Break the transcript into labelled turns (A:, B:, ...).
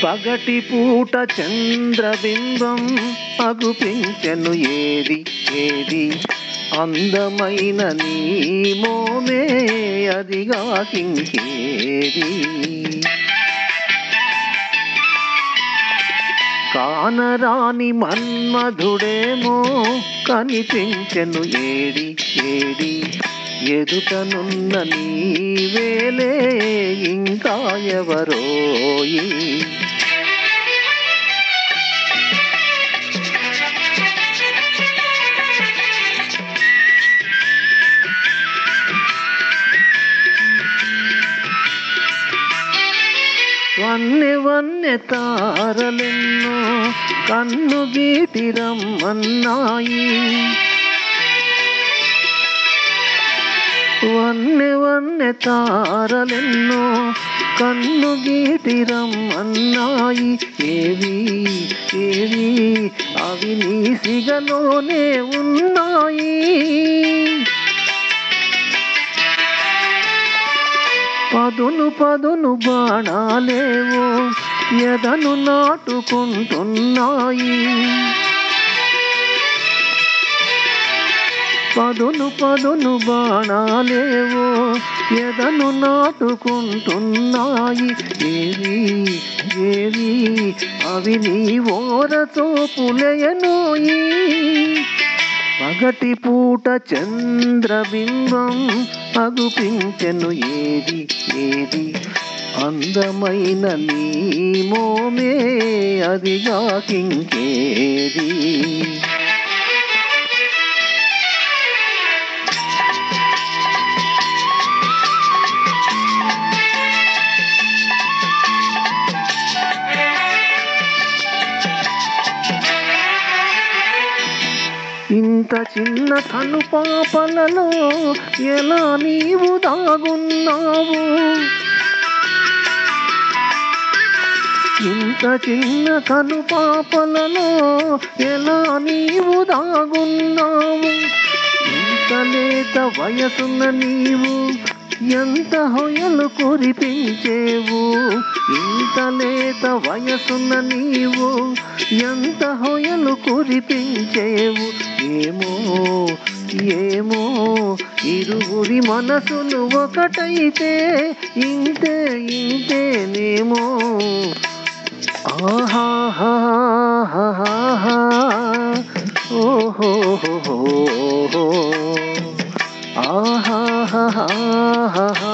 A: పగటి పూట చంద్రబింబం అగుపించెను ఏది ఏది అందమైన నీ మోమే అదిగా కింకేది కానరాని మన్మధుడేమో కనిపించెను ఏడి ఏడి ఎదుటనున్న నీవేలే ఇంకా ఎవరోయి వన్నె వన్నె తారలెన్నో కన్ను గీటి రమ్మన్నాయి వన్నె వన్నె తారలెన్నో కన్ను గీటి రమ్మన్నాయి ఏవి ఏవి అవి నీ సిగలోనే ఉన్నాయి పదును పదును బాణాలేవో ఎదను నాటుకుంటున్నాయి పదును పదును బాణాలేవో ఎదను నాటుకుంటున్నాయి ఏవి ఏవి అవి నీ ఓరచూపులేయనోయి పగటి పూట చంద్రబింబం అగుపించెను ఏది ఏది అందమైన నీ మోమే అదిగా కింకేది ఇంత చిన్న కనుపాపలలో ఎలా నీవు దాగున్నావు ఇంత చిన్న కనుపాపలలో ఎలా నీవు దాగున్నావు ఇంత లేత వయసున్న నీవు ఎంత హొయలు కురిపించేవు ఇంత లేత వయసున్న నీవు ఎంత హొయలు కురిపించేవు ఏమో ఏమో ఇరువురి మనసులు ఒకటైతే ఇంతే ఇంతేనేమో ఆహాహాహాహా ఓహో ఆహాహాహా